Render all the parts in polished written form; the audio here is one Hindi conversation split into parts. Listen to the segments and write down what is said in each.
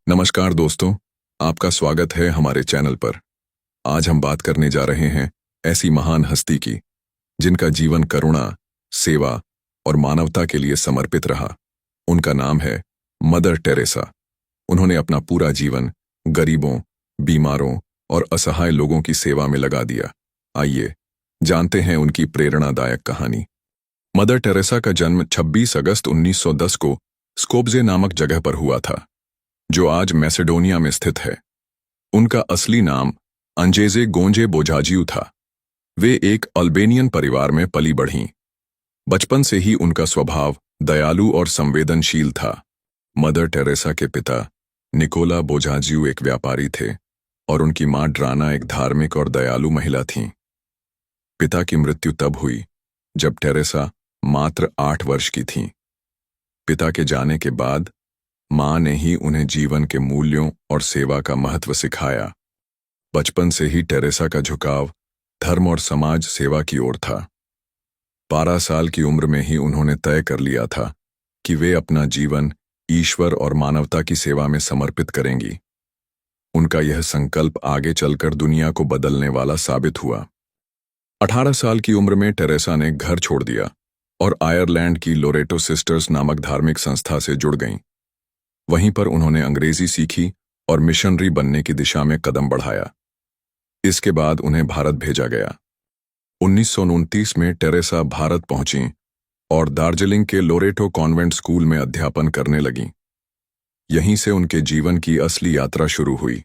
नमस्कार दोस्तों, आपका स्वागत है हमारे चैनल पर। आज हम बात करने जा रहे हैं ऐसी महान हस्ती की जिनका जीवन करुणा, सेवा और मानवता के लिए समर्पित रहा। उनका नाम है मदर टेरेसा। उन्होंने अपना पूरा जीवन गरीबों, बीमारों और असहाय लोगों की सेवा में लगा दिया। आइए जानते हैं उनकी प्रेरणादायक कहानी। मदर टेरेसा का जन्म 26 अगस्त 1910 को स्कोप्जे नामक जगह पर हुआ था, जो आज मैसेडोनिया में स्थित है। उनका असली नाम अंजेजे गोंजे बोजाजियू था। वे एक अल्बेनियन परिवार में पली बढ़ीं। बचपन से ही उनका स्वभाव दयालु और संवेदनशील था। मदर टेरेसा के पिता निकोला बोजाजियू एक व्यापारी थे और उनकी मां ड्राना एक धार्मिक और दयालु महिला थीं। पिता की मृत्यु तब हुई जब टेरेसा मात्र 8 वर्ष की थीं। पिता के जाने के बाद मां ने ही उन्हें जीवन के मूल्यों और सेवा का महत्व सिखाया। बचपन से ही टेरेसा का झुकाव धर्म और समाज सेवा की ओर था। 12 साल की उम्र में ही उन्होंने तय कर लिया था कि वे अपना जीवन ईश्वर और मानवता की सेवा में समर्पित करेंगी। उनका यह संकल्प आगे चलकर दुनिया को बदलने वाला साबित हुआ। 18 साल की उम्र में टेरेसा ने घर छोड़ दिया और आयरलैंड की लोरेटो सिस्टर्स नामक धार्मिक संस्था से जुड़ गईं। वहीं पर उन्होंने अंग्रेजी सीखी और मिशनरी बनने की दिशा में कदम बढ़ाया। इसके बाद उन्हें भारत भेजा गया। 1929 में टेरेसा भारत पहुंचीं और दार्जिलिंग के लोरेटो कॉन्वेंट स्कूल में अध्यापन करने लगीं। यहीं से उनके जीवन की असली यात्रा शुरू हुई।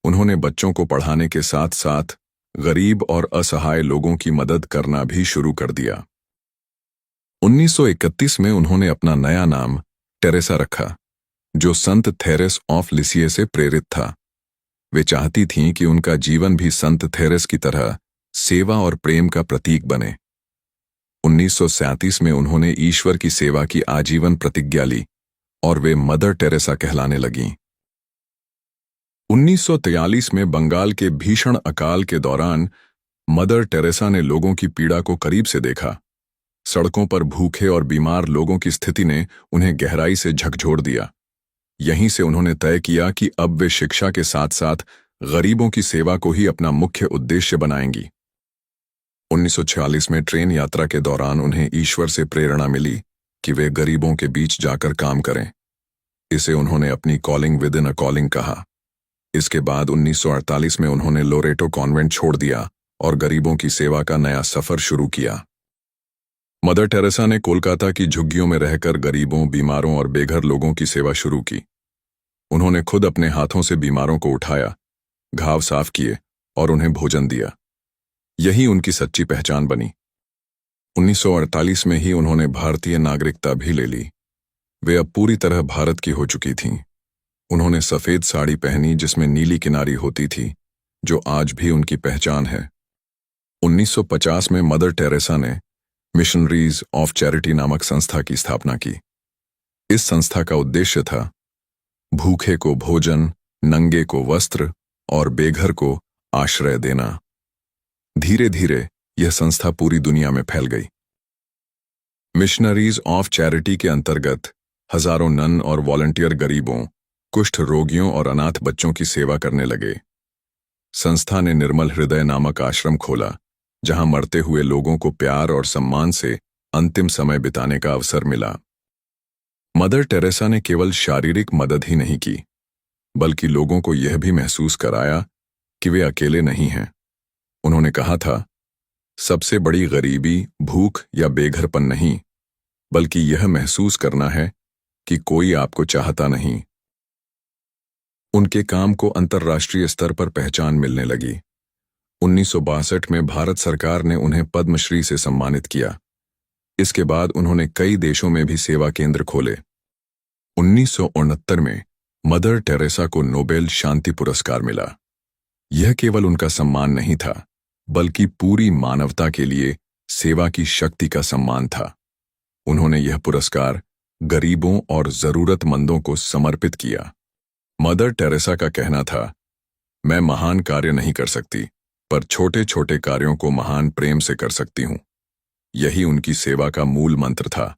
उन्होंने बच्चों को पढ़ाने के साथ साथ गरीब और असहाय लोगों की मदद करना भी शुरू कर दिया। 1931 में उन्होंने अपना नया नाम टेरेसा रखा, जो संत थेरेस ऑफ लिसिए से प्रेरित था। वे चाहती थीं कि उनका जीवन भी संत थेरेस की तरह सेवा और प्रेम का प्रतीक बने। 1937 में उन्होंने ईश्वर की सेवा की आजीवन प्रतिज्ञा ली और वे मदर टेरेसा कहलाने लगीं। 1943 में बंगाल के भीषण अकाल के दौरान मदर टेरेसा ने लोगों की पीड़ा को करीब से देखा। सड़कों पर भूखे और बीमार लोगों की स्थिति ने उन्हें गहराई से झकझोर दिया। यहीं से उन्होंने तय किया कि अब वे शिक्षा के साथ साथ गरीबों की सेवा को ही अपना मुख्य उद्देश्य बनाएंगी। 1946 में ट्रेन यात्रा के दौरान उन्हें ईश्वर से प्रेरणा मिली कि वे गरीबों के बीच जाकर काम करें। इसे उन्होंने अपनी calling with in a calling कहा। इसके बाद 1948 में उन्होंने लोरेटो कॉन्वेंट छोड़ दिया और गरीबों की सेवा का नया सफर शुरू किया। मदर टेरेसा ने कोलकाता की झुग्गियों में रहकर गरीबों, बीमारों और बेघर लोगों की सेवा शुरू की। उन्होंने खुद अपने हाथों से बीमारों को उठाया, घाव साफ किए और उन्हें भोजन दिया। यही उनकी सच्ची पहचान बनी। 1948 में ही उन्होंने भारतीय नागरिकता भी ले ली। वे अब पूरी तरह भारत की हो चुकी थीं। उन्होंने सफेद साड़ी पहनी जिसमें नीली किनारी होती थी, जो आज भी उनकी पहचान है। 1950 में मदर टेरेसा ने मिशनरीज ऑफ चैरिटी नामक संस्था की स्थापना की। इस संस्था का उद्देश्य था भूखे को भोजन, नंगे को वस्त्र और बेघर को आश्रय देना। धीरे धीरे यह संस्था पूरी दुनिया में फैल गई। मिशनरीज ऑफ चैरिटी के अंतर्गत हजारों नन और वॉलंटियर गरीबों, कुष्ठ रोगियों और अनाथ बच्चों की सेवा करने लगे। संस्था ने निर्मल हृदय नामक आश्रम खोला, जहां मरते हुए लोगों को प्यार और सम्मान से अंतिम समय बिताने का अवसर मिला। मदर टेरेसा ने केवल शारीरिक मदद ही नहीं की, बल्कि लोगों को यह भी महसूस कराया कि वे अकेले नहीं हैं। उन्होंने कहा था, सबसे बड़ी गरीबी भूख या बेघरपन नहीं, बल्कि यह महसूस करना है कि कोई आपको चाहता नहीं। उनके काम को अंतर्राष्ट्रीय स्तर पर पहचान मिलने लगी। 1962 में भारत सरकार ने उन्हें पद्मश्री से सम्मानित किया। इसके बाद उन्होंने कई देशों में भी सेवा केंद्र खोले। 1969 में मदर टेरेसा को नोबेल शांति पुरस्कार मिला। यह केवल उनका सम्मान नहीं था, बल्कि पूरी मानवता के लिए सेवा की शक्ति का सम्मान था। उन्होंने यह पुरस्कार गरीबों और जरूरतमंदों को समर्पित किया। मदर टेरेसा का कहना था, मैं महान कार्य नहीं कर सकती, पर छोटे छोटे कार्यों को महान प्रेम से कर सकती हूं। यही उनकी सेवा का मूल मंत्र था,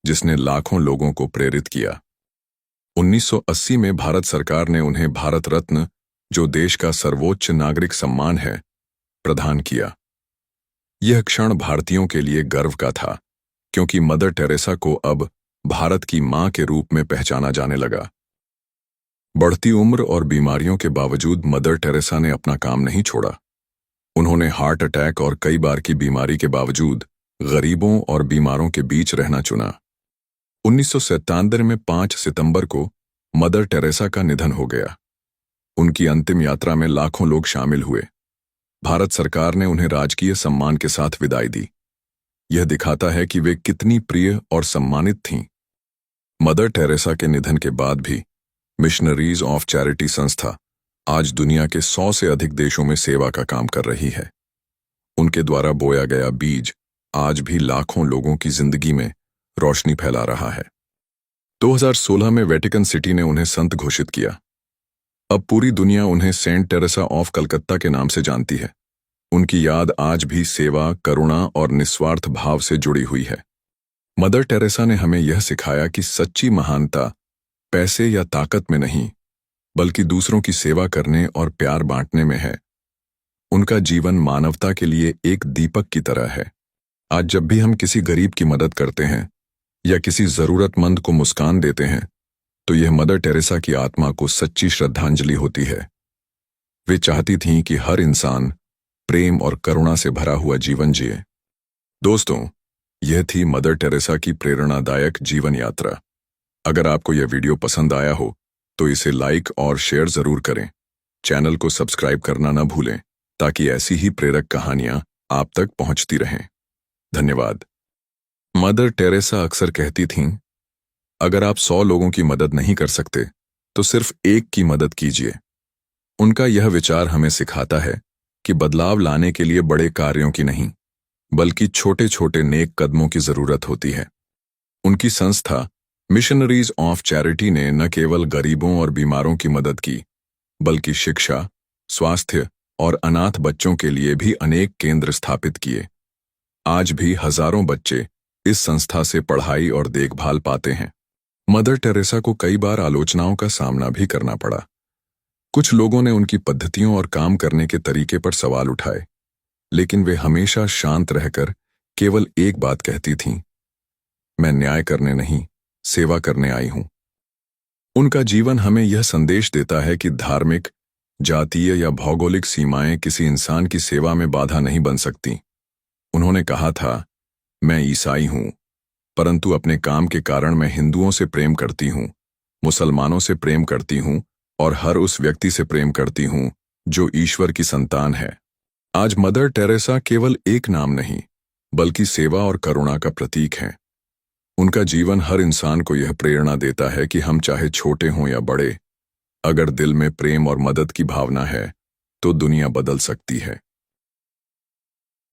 जिसने लाखों लोगों को प्रेरित किया। 1980 में भारत सरकार ने उन्हें भारत रत्न, जो देश का सर्वोच्च नागरिक सम्मान है, प्रदान किया। यह क्षण भारतीयों के लिए गर्व का था, क्योंकि मदर टेरेसा को अब भारत की मां के रूप में पहचाना जाने लगा। बढ़ती उम्र और बीमारियों के बावजूद मदर टेरेसा ने अपना काम नहीं छोड़ा। उन्होंने हार्ट अटैक और कई बार की बीमारी के बावजूद गरीबों और बीमारों के बीच रहना चुना। 1997 में 5 सितंबर को मदर टेरेसा का निधन हो गया। उनकी अंतिम यात्रा में लाखों लोग शामिल हुए। भारत सरकार ने उन्हें राजकीय सम्मान के साथ विदाई दी। यह दिखाता है कि वे कितनी प्रिय और सम्मानित थीं। मदर टेरेसा के निधन के बाद भी मिशनरीज ऑफ चैरिटी संस्था आज दुनिया के 100 से अधिक देशों में सेवा का काम कर रही है। उनके द्वारा बोया गया बीज आज भी लाखों लोगों की जिंदगी में रोशनी फैला रहा है। 2016 में वेटिकन सिटी ने उन्हें संत घोषित किया। अब पूरी दुनिया उन्हें सेंट टेरेसा ऑफ कलकत्ता के नाम से जानती है। उनकी याद आज भी सेवा, करुणा और निस्वार्थ भाव से जुड़ी हुई है। मदर टेरेसा ने हमें यह सिखाया कि सच्ची महानता पैसे या ताकत में नहीं, बल्कि दूसरों की सेवा करने और प्यार बांटने में है। उनका जीवन मानवता के लिए एक दीपक की तरह है। आज जब भी हम किसी गरीब की मदद करते हैं या किसी जरूरतमंद को मुस्कान देते हैं, तो यह मदर टेरेसा की आत्मा को सच्ची श्रद्धांजलि होती है। वे चाहती थीं कि हर इंसान प्रेम और करुणा से भरा हुआ जीवन जिए। दोस्तों, यह थी मदर टेरेसा की प्रेरणादायक जीवन यात्रा। अगर आपको यह वीडियो पसंद आया हो तो इसे लाइक और शेयर जरूर करें। चैनल को सब्सक्राइब करना न भूलें, ताकि ऐसी ही प्रेरक कहानियां आप तक पहुंचती रहें। धन्यवाद। मदर टेरेसा अक्सर कहती थीं, अगर आप 100 लोगों की मदद नहीं कर सकते तो सिर्फ एक की मदद कीजिए। उनका यह विचार हमें सिखाता है कि बदलाव लाने के लिए बड़े कार्यों की नहीं, बल्कि छोटे छोटे नेक कदमों की जरूरत होती है। उनकी संस्था मिशनरीज ऑफ चैरिटी ने न केवल गरीबों और बीमारों की मदद की, बल्कि शिक्षा, स्वास्थ्य और अनाथ बच्चों के लिए भी अनेक केंद्र स्थापित किए। आज भी हजारों बच्चे इस संस्था से पढ़ाई और देखभाल पाते हैं। मदर टेरेसा को कई बार आलोचनाओं का सामना भी करना पड़ा। कुछ लोगों ने उनकी पद्धतियों और काम करने के तरीके पर सवाल उठाए, लेकिन वे हमेशा शांत रहकर केवल एक बात कहती थीं, मैं न्याय करने नहीं, सेवा करने आई हूं। उनका जीवन हमें यह संदेश देता है कि धार्मिक, जातीय या भौगोलिक सीमाएं किसी इंसान की सेवा में बाधा नहीं बन सकती। उन्होंने कहा था, मैं ईसाई हूं, परंतु अपने काम के कारण मैं हिंदुओं से प्रेम करती हूं, मुसलमानों से प्रेम करती हूं और हर उस व्यक्ति से प्रेम करती हूं जो ईश्वर की संतान है। आज मदर टेरेसा केवल एक नाम नहीं, बल्कि सेवा और करुणा का प्रतीक है। उनका जीवन हर इंसान को यह प्रेरणा देता है कि हम चाहे छोटे हों या बड़े, अगर दिल में प्रेम और मदद की भावना है तो दुनिया बदल सकती है।